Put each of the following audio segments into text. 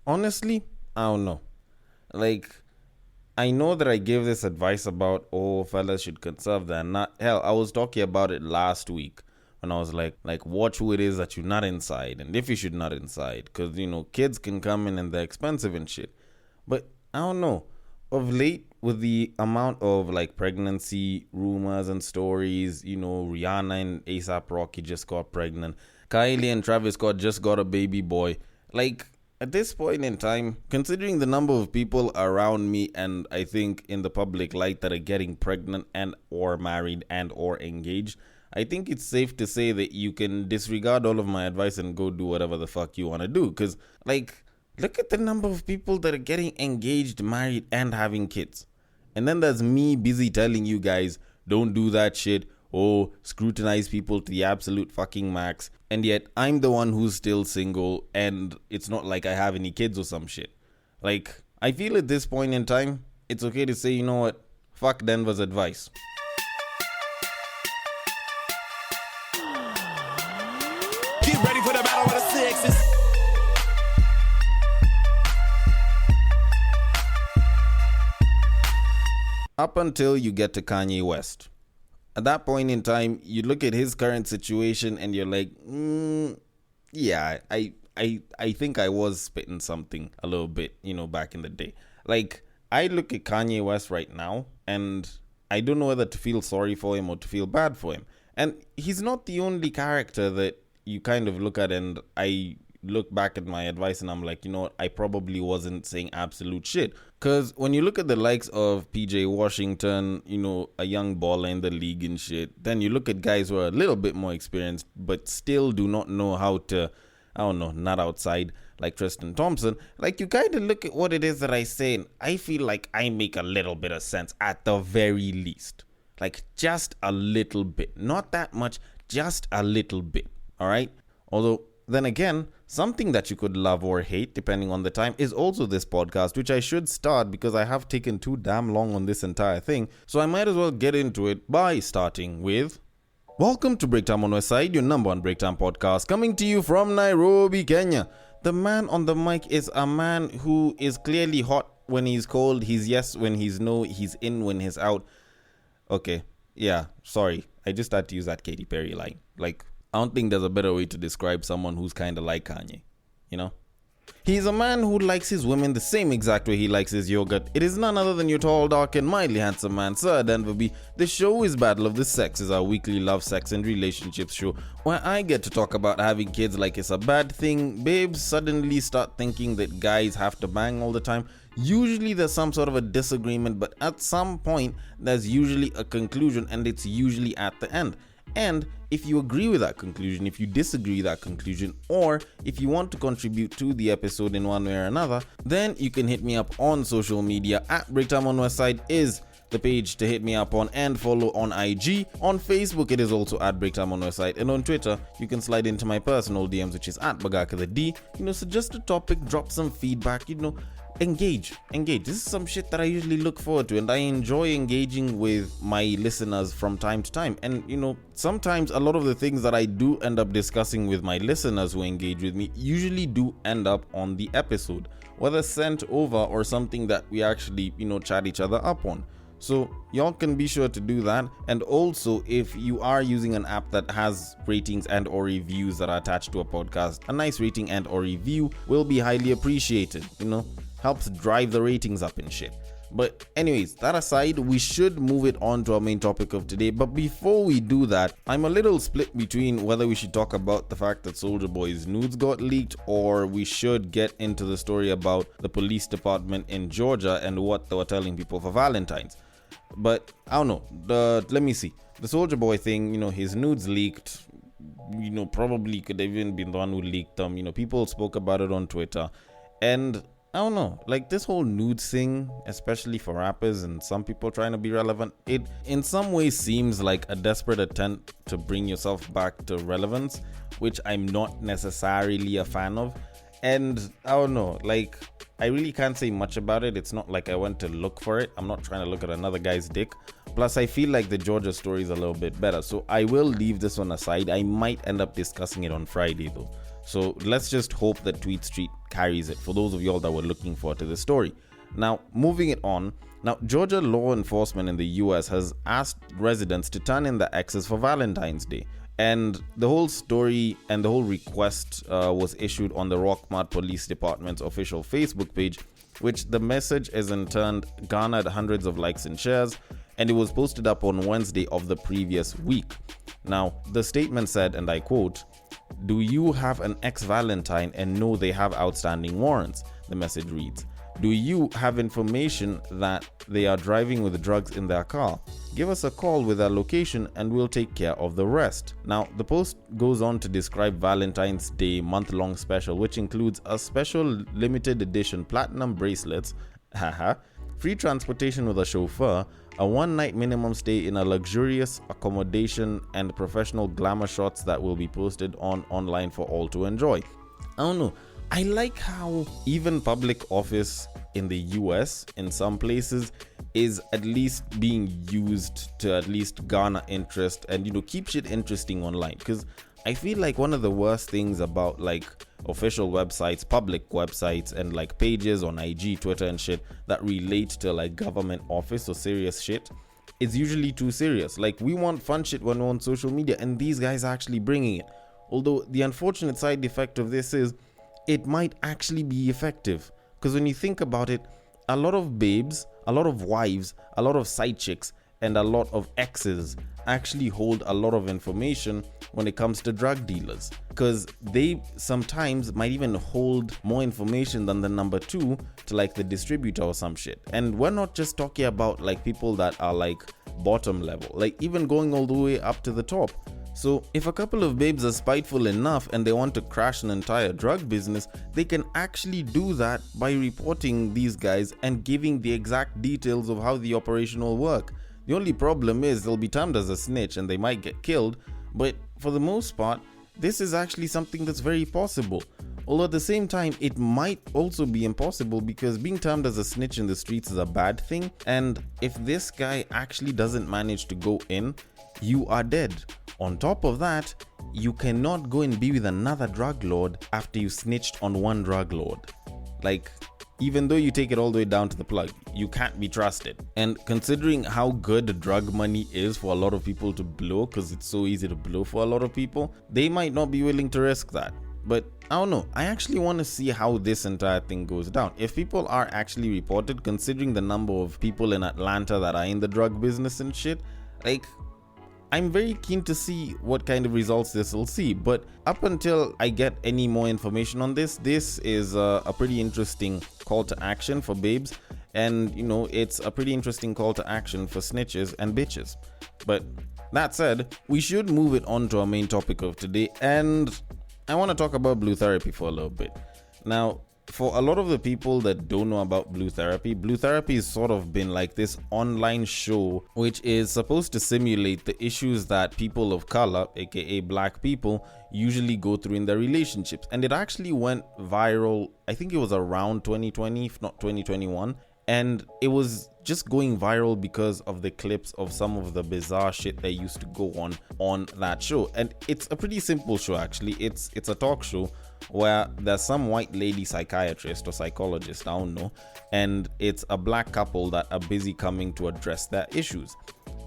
Honestly, I don't know. Like, I know that I gave this advice about, oh, fellas should conserve that. Not hell, I was talking about it last week when I was like, watch who it is that you're not inside, and if you should not inside, because kids can come in and they're expensive and shit. But I don't know. Of late, with the amount of like pregnancy rumors and stories, Rihanna and ASAP Rocky just got pregnant. Kylie and Travis Scott just got a baby boy. Like, at this point in time, considering the number of people around me and I think in the public light that are getting pregnant and or married and or engaged, I think it's safe to say that you can disregard all of my advice and go do whatever the fuck you want to do. Because, like, look at the number of people that are getting engaged, married, and having kids. And then there's me busy telling you guys, don't do that shit. Oh, scrutinize people to the absolute fucking max. And yet, I'm the one who's still single, and it's not like I have any kids or some shit. Like, I feel at this point in time, it's okay to say, you know what? Fuck Denver's advice. Get ready for the battle of the sexes. Up until you get to Kanye West. At that point in time, you look at his current situation and you're like, yeah, I think I was spitting something a little bit, back in the day. Like, I look at Kanye West right now and I don't know whether to feel sorry for him or to feel bad for him. And he's not the only character that you kind of look at, and I look back at my advice and I'm like, you know what, I probably wasn't saying absolute shit. Because when you look at the likes of PJ Washington, a young baller in the league and shit, then you look at guys who are a little bit more experienced but still do not know how to, I don't know, not outside, like Tristan Thompson. Like, you kind of look at what it is that I say, and I feel like I make a little bit of sense at the very least. Like, just a little bit. Not that much, just a little bit. All right? Although, then again, something that you could love or hate, depending on the time, is also this podcast, which I should start because I have taken too damn long on this entire thing. So I might as well get into it by starting with... Welcome to Breaktime on Westside, your number one Breaktime podcast, coming to you from Nairobi, Kenya. The man on the mic is a man who is clearly hot when he's cold, he's yes when he's no, he's in when he's out. Okay, yeah, sorry. I just had to use that Katy Perry line. Like, I don't think there's a better way to describe someone who's kind of like Kanye, He's a man who likes his women the same exact way he likes his yogurt. It is none other than your tall, dark, and mildly handsome man, Sir Denver B. The show is Battle of the Sexes, our weekly love, sex, and relationships show, where I get to talk about having kids like it's a bad thing. Babes suddenly start thinking that guys have to bang all the time. Usually there's some sort of a disagreement, but at some point there's usually a conclusion, and it's usually at the end. And if you agree with that conclusion, if you disagree with that conclusion, or if you want to contribute to the episode in one way or another, then you can hit me up on social media. At Breaktime on Westside is the page to hit me up on and follow on IG. On Facebook, it is also at Breaktime on Westside. And on Twitter, you can slide into my personal DMs, which is at Bagaka the D. Suggest a topic, drop some feedback, engage. This is some shit that I usually look forward to, and I enjoy engaging with my listeners from time to time. And sometimes a lot of the things that I do end up discussing with my listeners who engage with me usually do end up on the episode, whether sent over or something that we actually chat each other up on. So y'all can be sure to do that. And also, if you are using an app that has ratings and or reviews that are attached to a podcast, a nice rating and or review will be highly appreciated. Helps drive the ratings up and shit. But anyways, that aside, we should move it on to our main topic of today. But before we do that, I'm a little split between whether we should talk about the fact that Soulja Boy's nudes got leaked, or we should get into the story about the police department in Georgia and what they were telling people for Valentine's. But I don't know. Let me see. The Soulja Boy thing, his nudes leaked. Probably could have even been the one who leaked them. People spoke about it on Twitter. And I don't know, like this whole nudes thing, especially for rappers and some people trying to be relevant, it in some ways seems like a desperate attempt to bring yourself back to relevance, which I'm not necessarily a fan of. And I don't know, like I really can't say much about it. It's not like I went to look for it. I'm not trying to look at another guy's dick. Plus, I feel like the Georgia story is a little bit better. So I will leave this one aside. I might end up discussing it on Friday though. So let's just hope that Tweet Street carries it for those of y'all that were looking forward to this story. Now, moving it on. Now, Georgia law enforcement in the US has asked residents to turn in their exes for Valentine's Day. And the whole story and the whole request was issued on the Rockmart Police Department's official Facebook page, which the message is in turn garnered hundreds of likes and shares, and it was posted up on Wednesday of the previous week. Now, the statement said, and I quote, "Do you have an ex-Valentine and know they have outstanding warrants?" The message reads. "Do you have information that they are driving with drugs in their car? Give us a call with their location and we'll take care of the rest." Now, the post goes on to describe Valentine's Day month-long special, which includes a special limited edition platinum bracelets, free transportation with a chauffeur, a one-night minimum stay in a luxurious accommodation, and professional glamour shots that will be posted online for all to enjoy. I don't know. I like how even public office in the US in some places is at least being used to at least garner interest and, keep shit interesting online. Because I feel like one of the worst things about like official websites, public websites, and like pages on IG, Twitter and shit that relate to like government office or serious shit, it's usually too serious. Like, we want fun shit when we're on social media, and these guys are actually bringing it. Although the unfortunate side effect of this is it might actually be effective, because when you think about it, a lot of babes, a lot of wives, a lot of side chicks, and a lot of exes actually hold a lot of information when it comes to drug dealers, because they sometimes might even hold more information than the number two to like the distributor or some shit. And we're not just talking about like people that are like bottom level, like even going all the way up to the top. So if a couple of babes are spiteful enough and they want to crash an entire drug business, they can actually do that by reporting these guys and giving the exact details of how the operation will work. The only problem is they'll be termed as a snitch and they might get killed, but for the most part, this is actually something that's very possible. Although at the same time, it might also be impossible, because being termed as a snitch in the streets is a bad thing, and if this guy actually doesn't manage to go in, you are dead. On top of that, you cannot go and be with another drug lord after you snitched on one drug lord. Like, even though you take it all the way down to the plug, you can't be trusted. And considering how good drug money is for a lot of people to blow, because it's so easy to blow for a lot of people, they might not be willing to risk that. But I don't know, I actually want to see how this entire thing goes down. If people are actually reported, considering the number of people in Atlanta that are in the drug business and shit, like, I'm very keen to see what kind of results this will see. But up until I get any more information on this is a pretty interesting call to action for babes. And, it's a pretty interesting call to action for snitches and bitches. But that said, we should move it on to our main topic of today. And I want to talk about blue therapy for a little bit. Now, for a lot of the people that don't know about blue therapy has sort of been like this online show which is supposed to simulate the issues that people of color, aka black people, usually go through in their relationships. And it actually went viral, I think it was around 2020, if not 2021. And it was just going viral because of the clips of some of the bizarre shit that used to go on that show. And it's a pretty simple show, actually. It's a talk show where there's some white lady psychiatrist or psychologist, I don't know, and it's a black couple that are busy coming to address their issues.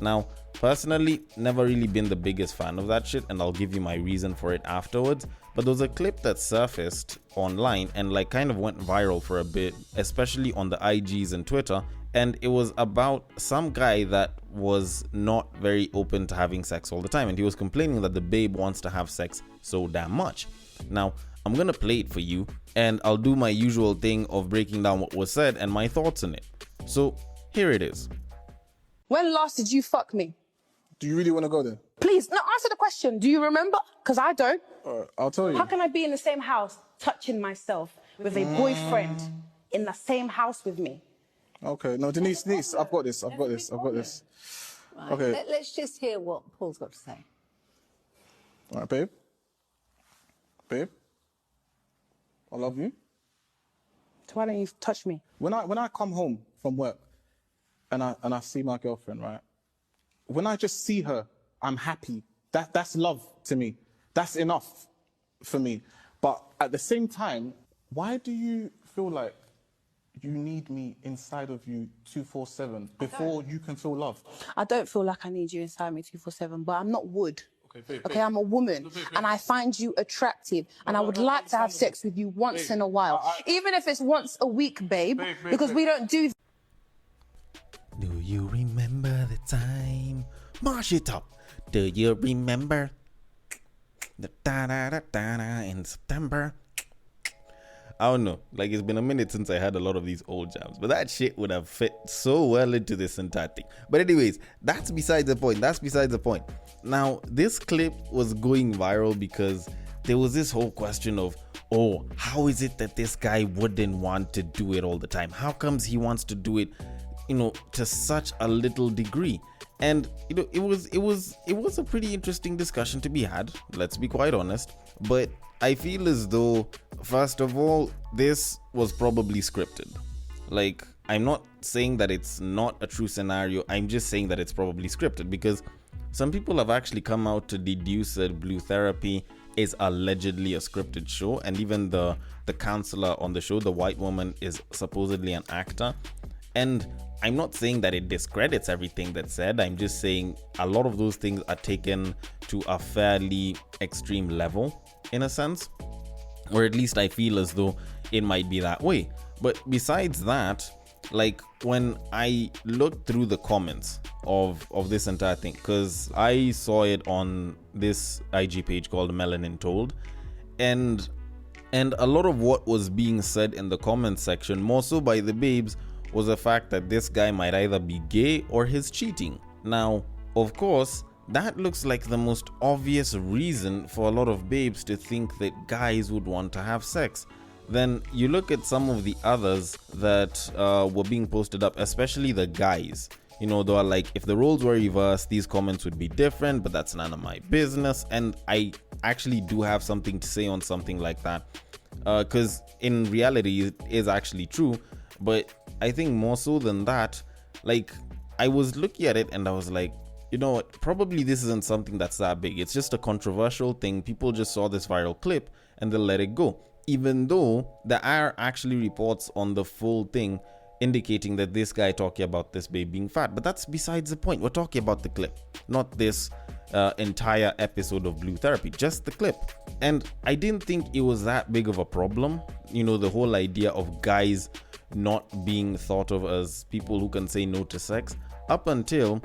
Now, personally, never really been the biggest fan of that shit, and I'll give you my reason for it afterwards. But there was a clip that surfaced online and like kind of went viral for a bit, especially on the IGs and Twitter. And it was about some guy that was not very open to having sex all the time. And he was complaining that the babe wants to have sex so damn much. Now, I'm going to play it for you, and I'll do my usual thing of breaking down what was said and my thoughts on it. So, here it is. When last did you fuck me? Do you really want to go there? Please, no, answer the question. Do you remember? Because I don't. I'll tell you. How can I be in the same house, touching myself with a boyfriend in the same house with me? Okay, no, Denise, I've got this. Right. Okay. Let's just hear what Paul's got to say. All right, babe. Babe, I love you. So why don't you touch me? When I come home from work and I see my girlfriend, right? When I just see her, I'm happy. That's love to me. That's enough for me. But At the same time, why do you feel like you need me inside of you 247 before you can feel loved? I don't feel like I need you inside me 247, but I'm not wood. Okay, babe, Okay, I'm a woman, and I find you attractive, and I would like to have sex with you once in a while, even if it's once a week, babe, because we don't do. Do you remember the time? March it up. Do you remember the da-da-da-da-da in September? I don't know. Like, it's been a minute since I had a lot of these old jams, but that shit would have fit so well into this entire thing. But anyways, that's besides the point. Now, this clip was going viral because there was this whole question of, oh, how is it that this guy wouldn't want to do it all the time? How comes he wants to do it, to such a little degree? And it was a pretty interesting discussion to be had, let's be quite honest. But I feel as though, first of all, this was probably scripted. Like, I'm not saying that it's not a true scenario, I'm just saying that it's probably scripted, because some people have actually come out to deduce that Blue Therapy is allegedly a scripted show, and even the counselor on the show, the white woman, is supposedly an actor. And I'm not saying that it discredits everything that's said, I'm just saying a lot of those things are taken to a fairly extreme level, in a sense, or at least I feel as though it might be that way. But besides that, like, when I looked through the comments of this entire thing, because I saw it on this IG page called Melanin Told, and a lot of what was being said in the comment section, more so by the babes, was the fact that this guy might either be gay or he's cheating. Now, of course, that looks like the most obvious reason for a lot of babes to think that guys would want to have sex. Then you look at some of the others that were being posted up, especially the guys. They are like, if the roles were reversed, these comments would be different, but that's none of my business. And I actually do have something to say on something like that, because in reality, it is actually true. But I think more so than that, like, I was looking at it and I was like, you know what, probably this isn't something that's that big. It's just a controversial thing. People just saw this viral clip and they'll let it go. Even though there are actually reports on the full thing indicating that this guy talking about this babe being fat. But that's besides the point. We're talking about the clip, not this entire episode of Blue Therapy, just the clip. And I didn't think it was that big of a problem. The whole idea of guys not being thought of as people who can say no to sex, up until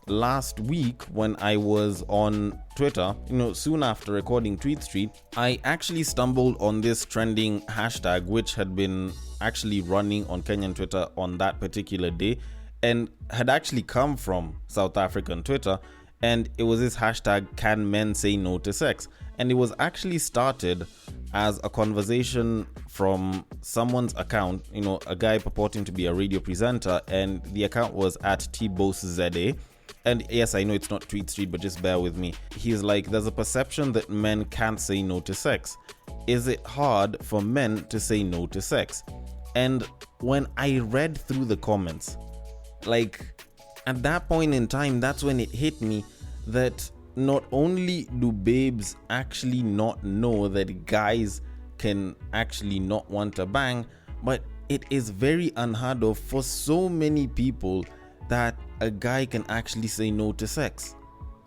last week when I was on Twitter, soon after recording Tweet Street, I actually stumbled on this trending hashtag which had been actually running on Kenyan Twitter on that particular day and had actually come from South African Twitter, and it was this hashtag, can men say no to sex? And it was actually started as a conversation from someone's account, a guy purporting to be a radio presenter, and the account was at TBossZA. And yes, I know it's not Tweet Street, but just bear with me. He's like, there's a perception that men can't say no to sex. Is it hard for men to say no to sex? And when I read through the comments, like, at that point in time, that's when it hit me that not only do babes actually not know that guys can actually not want to bang, but it is very unheard of for so many people that a guy can actually say no to sex.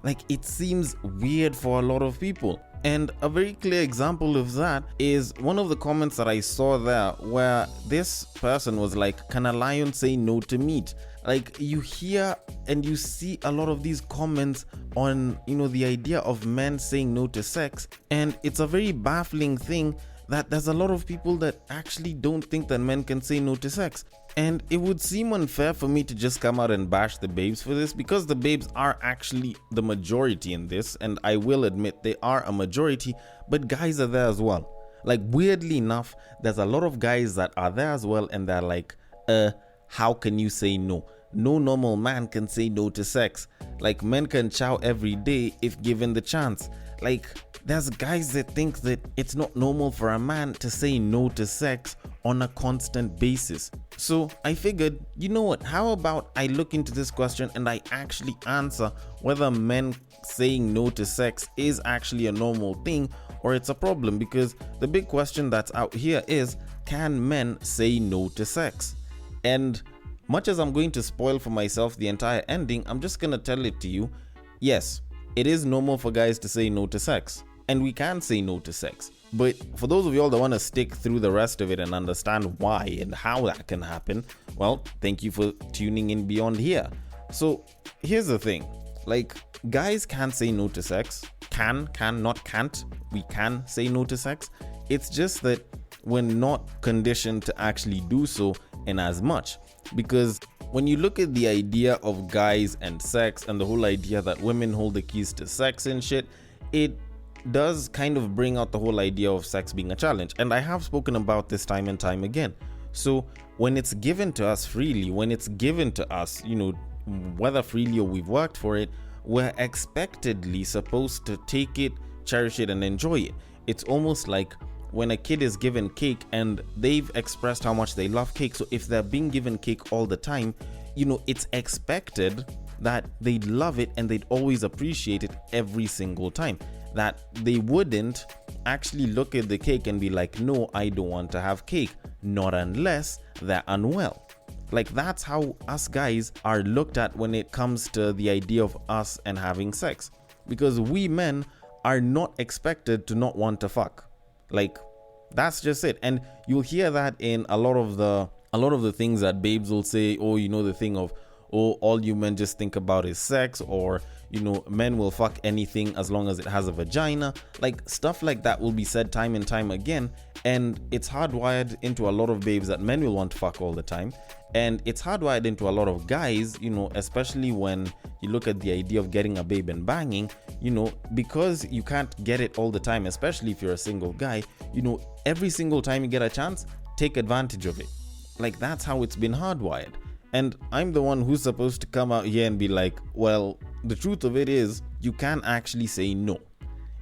Like, it seems weird for a lot of people. And a very clear example of that is one of the comments that I saw there, where this person was like, can a lion say no to meat? Like, you hear and you see a lot of these comments on, the idea of men saying no to sex. And it's a very baffling thing that there's a lot of people that actually don't think that men can say no to sex. And it would seem unfair for me to just come out and bash the babes for this, because the babes are actually the majority in this, and I will admit they are a majority, but guys are there as well. Like, weirdly enough, there's a lot of guys that are there as well, and they're like, how can you say no? No normal man can say no to sex. Like, men can chow every day if given the chance. Like, there's guys that think that it's not normal for a man to say no to sex on a constant basis. So I figured, you know what, how about I look into this question and I actually answer whether men saying no to sex is actually a normal thing, or it's a problem, because the big question that's out here is, can men say no to sex? And much as I'm going to spoil for myself the entire ending, I'm just gonna tell it to you. Yes, it is normal for guys to say no to sex, and we can say no to sex. But for those of y'all that want to stick through the rest of it and understand why and how that can happen, well, thank you for tuning in beyond here. So here's the thing, like, guys can say no to sex. Not can't. We can say no to sex. It's just that we're not conditioned to actually do so in as much. Because when you look at the idea of guys and sex and the whole idea that women hold the keys to sex and shit, it does kind of bring out the whole idea of sex being a challenge. And I have spoken about this time and time again. So when it's given to us freely, when it's given to us, whether freely or we've worked for it, we're expectedly supposed to take it, cherish it, and enjoy it. It's almost like when a kid is given cake and they've expressed how much they love cake. So if they're being given cake all the time, it's expected that they'd love it and they'd always appreciate it every single time. That they wouldn't actually look at the cake and be like, no, I don't want to have cake. Not unless they're unwell. Like, that's how us guys are looked at when it comes to the idea of us and having sex. Because we men are not expected to not want to fuck. Like, that's just it. And you'll hear that in a lot of the things that babes will say. Oh, the thing of, oh, all you men just think about is sex, or men will fuck anything as long as it has a vagina. Like, stuff like that will be said time and time again, and it's hardwired into a lot of babes that men will want to fuck all the time. And it's hardwired into a lot of guys, especially when you look at the idea of getting a babe and banging, because you can't get it all the time, especially if you're a single guy, every single time you get a chance, take advantage of it. Like, that's how it's been hardwired. And I'm the one who's supposed to come out here and be like, well, the truth of it is, you can actually say no.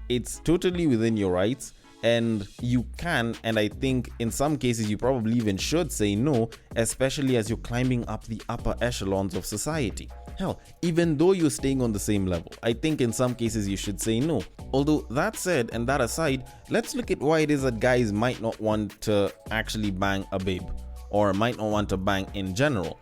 It's totally within your rights, and you can, and I think in some cases you probably even should say no, especially as you're climbing up the upper echelons of society. Hell, even though you're staying on the same level, I think in some cases you should say no. Although, that said and that aside, let's look at why it is that guys might not want to actually bang a babe, or might not want to bang in general.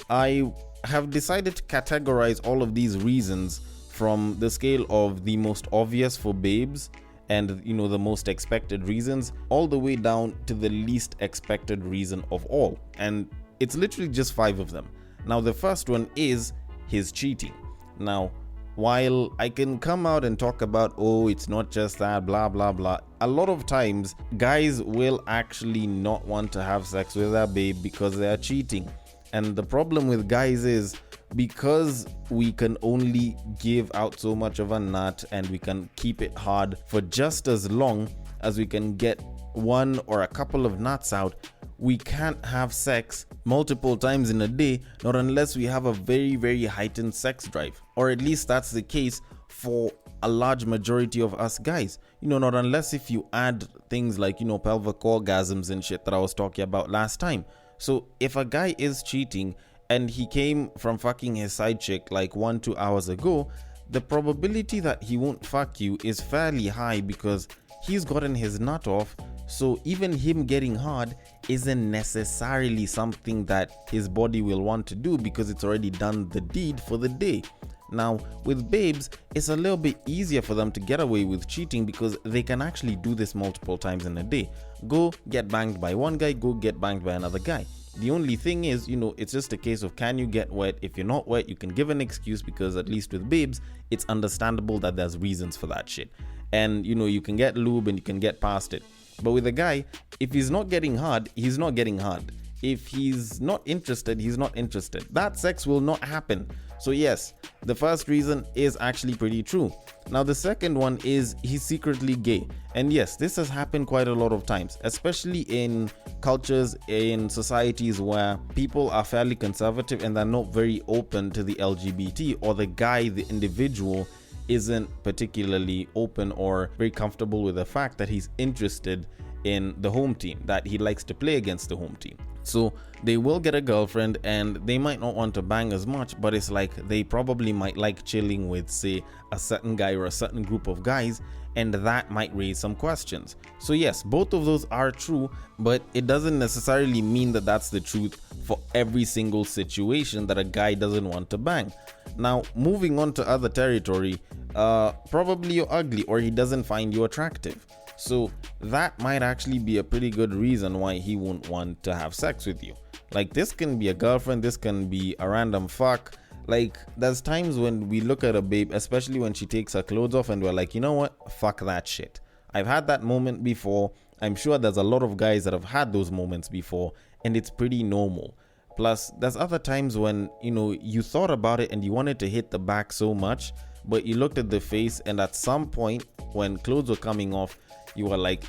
I have decided to categorize all of these reasons from the scale of the most obvious for babes and the most expected reasons, all the way down to the least expected reason of all. And it's literally just 5 of them. Now, the first one is his cheating. Now, while I can come out and talk about, oh, it's not just that, blah blah blah, a lot of times guys will actually not want to have sex with their babe because they are cheating. And the problem with guys is, because we can only give out so much of a nut and we can keep it hard for just as long as we can get one or a couple of nuts out, we can't have sex multiple times in a day, not unless we have a very, very heightened sex drive. Or at least that's the case for a large majority of us guys. Not unless if you add things like, pelvic orgasms and shit that I was talking about last time. So if a guy is cheating and he came from fucking his side chick like 1-2 hours ago, the probability that he won't fuck you is fairly high because he's gotten his nut off. So even him getting hard isn't necessarily something that his body will want to do because it's already done the deed for the day. Now, with babes, it's a little bit easier for them to get away with cheating because they can actually do this multiple times in a day. Go get banged by one guy, go get banged by another guy. The only thing is, it's just a case of, can you get wet? If you're not wet, you can give an excuse, because at least with babes, it's understandable that there's reasons for that shit. And, you can get lube and you can get past it. But with a guy, if he's not getting hard, he's not getting hard. If he's not interested, he's not interested. That sex will not happen. So yes, the first reason is actually pretty true. Now the second one is he's secretly gay. And yes, this has happened quite a lot of times, especially in cultures, in societies where people are fairly conservative and they're not very open to the LGBT, or the guy, the individual, isn't particularly open or very comfortable with the fact that he's interested in the home team, that he likes to play against the home team. So they will get a girlfriend and they might not want to bang as much, but it's like they probably might like chilling with, say, a certain guy or a certain group of guys, and that might raise some questions. So yes, both of those are true, but it doesn't necessarily mean that that's the truth for every single situation that a guy doesn't want to bang. Now, moving on to other territory, probably you're ugly or he doesn't find you attractive. So that might actually be a pretty good reason why he won't want to have sex with you. Like, this can be a girlfriend, this can be a random fuck. Like, there's times when we look at a babe, especially when she takes her clothes off, and we're like, you know what, fuck that shit. I've had that moment before. I'm sure there's a lot of guys that have had those moments before, and it's pretty normal. Plus, there's other times when, you thought about it and you wanted to hit the back so much, but you looked at the face, and at some point when clothes were coming off, you were like,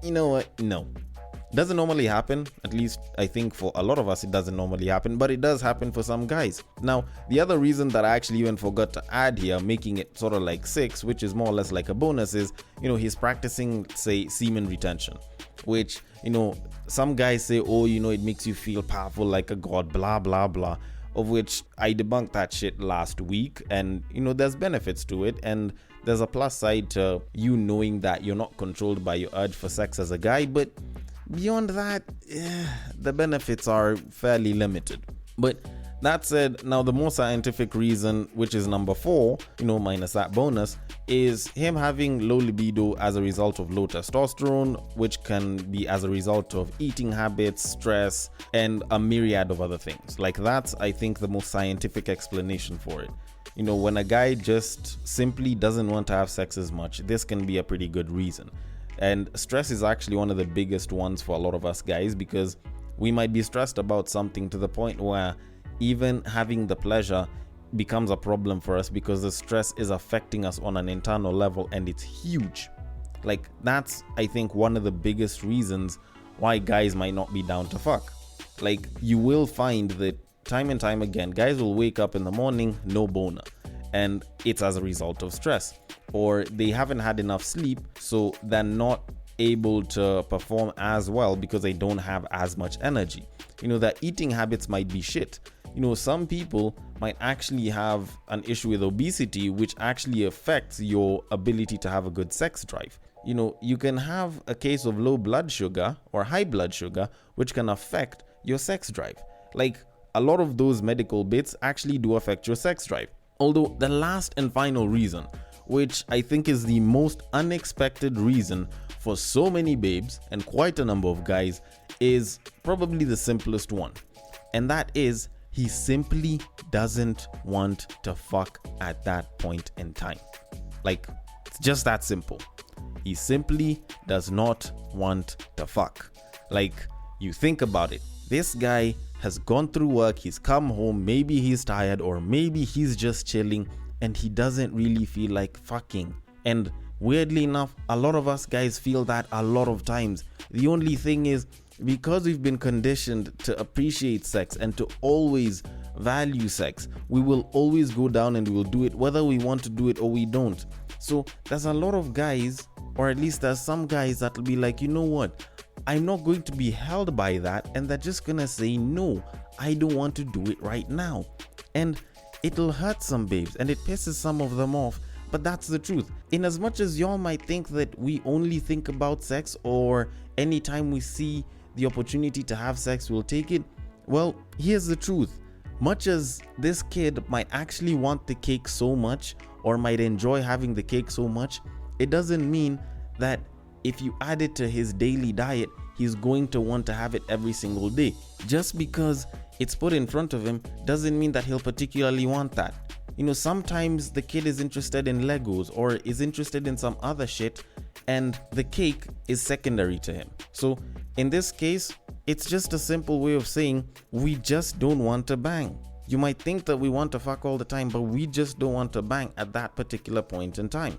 you know what, no. Doesn't normally happen. At least I think for a lot of us it doesn't normally happen, but it does happen for some guys. Now, the other reason that I actually even forgot to add here, making it sort of like 6, which is more or less like a bonus, is he's practicing, say, semen retention, which some guys say, oh, it makes you feel powerful like a god, blah blah blah, of which I debunked that shit last week. And there's benefits to it, and there's a plus side to you knowing that you're not controlled by your urge for sex as a guy, but beyond that, the benefits are fairly limited. But that said, now the more scientific reason, which is number 4, minus that bonus, is him having low libido as a result of low testosterone, which can be as a result of eating habits, stress, and a myriad of other things. Like, that's, I think, the most scientific explanation for it. When a guy just simply doesn't want to have sex as much, this can be a pretty good reason. And stress is actually one of the biggest ones for a lot of us guys, because we might be stressed about something to the point where even having the pleasure becomes a problem for us because the stress is affecting us on an internal level, and it's huge. Like, that's, I think, one of the biggest reasons why guys might not be down to fuck. Like, you will find that time and time again, guys will wake up in the morning, no boner, and it's as a result of stress, or they haven't had enough sleep, so they're not able to perform as well because they don't have as much energy. Their eating habits might be shit. Some people might actually have an issue with obesity, which actually affects your ability to have a good sex drive. You can have a case of low blood sugar or high blood sugar, which can affect your sex drive. Like, a lot of those medical bits actually do affect your sex drive. Although the last and final reason, which I think is the most unexpected reason for so many babes and quite a number of guys, is probably the simplest one. And that is, he simply doesn't want to fuck at that point in time. Like, it's just that simple. He simply does not want to fuck. Like, you think about it. This guy has gone through work, he's come home, maybe he's tired, or maybe he's just chilling, and he doesn't really feel like fucking. And weirdly enough, a lot of us guys feel that a lot of times. The only thing is, because we've been conditioned to appreciate sex and to always value sex, we will always go down and we will do it whether we want to do it or we don't. So there's a lot of guys, or at least there's some guys that will be like, you know what, I'm not going to be held by that, and they're just gonna say, no, I don't want to do it right now. And it'll hurt some babes and it pisses some of them off, but that's the truth. In as much as y'all might think that we only think about sex, or anytime we see the opportunity to have sex we'll take it, well, here's the truth. Much as this kid might actually want the cake so much, or might enjoy having the cake so much, it doesn't mean that if you add it to his daily diet, he's going to want to have it every single day. Just because it's put in front of him doesn't mean that he'll particularly want that. Sometimes the kid is interested in Legos or is interested in some other shit, and the cake is secondary to him. So in this case, it's just a simple way of saying we just don't want to bang. You might think that we want to fuck all the time, but we just don't want to bang at that particular point in time.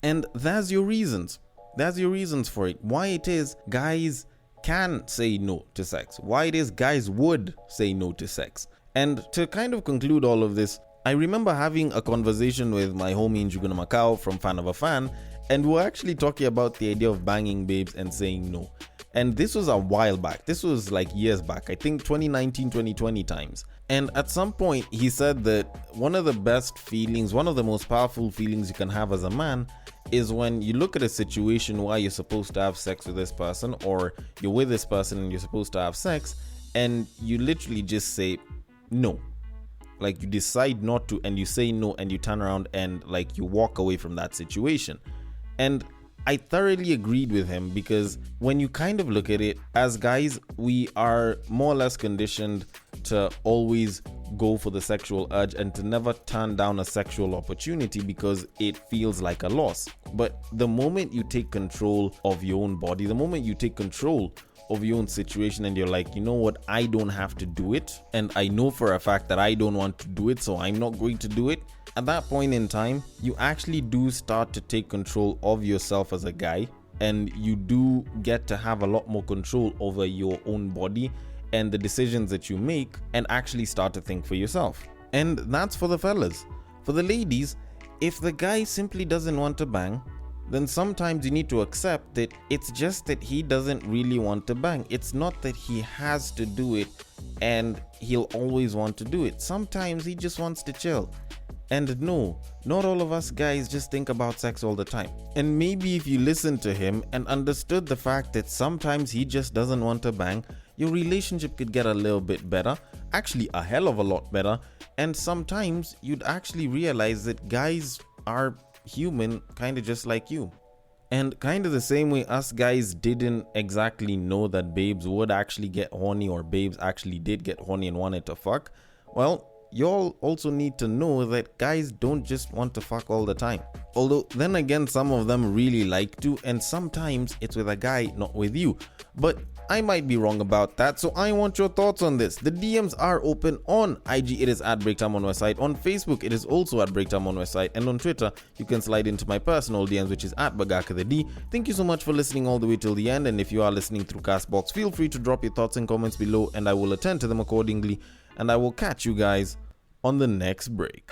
And that's your reasons. That's your reasons for it. Why it is guys can say no to sex. Why it is guys would say no to sex. And to kind of conclude all of this, I remember having a conversation with my homie in Juguna Macau from Fan of a Fan, And we're actually talking about the idea of banging babes and saying no. And this was a while back. This was like years back. I think 2019, 2020 times. And at some point, he said that one of the best feelings, one of the most powerful feelings you can have as a man is when you look at a situation where you're supposed to have sex with this person, or you're with this person and you're supposed to have sex, and you literally just say no. Like, you decide not to, and you say no, and you turn around and like you walk away from that situation. And I thoroughly agreed with him, because when you kind of look at it, as guys, we are more or less conditioned to always go for the sexual urge and to never turn down a sexual opportunity because it feels like a loss. But the moment you take control of your own body, the moment you take control of your own situation and you're like, you know what, I don't have to do it, and I know for a fact that I don't want to do it, so I'm not going to do it. At that point in time, you actually do start to take control of yourself as a guy, and you do get to have a lot more control over your own body and the decisions that you make, and actually start to think for yourself. And that's for the fellas. For the ladies, if the guy simply doesn't want to bang, then sometimes you need to accept that it's just that he doesn't really want to bang. It's not that he has to do it and he'll always want to do it. Sometimes he just wants to chill. And no, not all of us guys just think about sex all the time. And maybe if you listened to him and understood the fact that sometimes he just doesn't want to bang, your relationship could get a little bit better, actually a hell of a lot better. And sometimes you'd actually realize that guys are human, kind of just like you. And kind of the same way us guys didn't exactly know that babes would actually get horny, or babes actually did get horny and wanted to fuck, well, y'all also need to know that guys don't just want to fuck all the time. Although then again, some of them really like to, and sometimes it's with a guy, not with you. But I might be wrong about that, so I want your thoughts on this. The DMs are open on IG, it is at Breaktime on Westside. On Facebook, it is also at Breaktime on Westside. And on Twitter, you can slide into my personal DMs, which is at Bagaka the D. Thank you so much for listening all the way till the end. And if you are listening through Castbox, feel free to drop your thoughts and comments below, and I will attend to them accordingly. And I will catch you guys on the next break.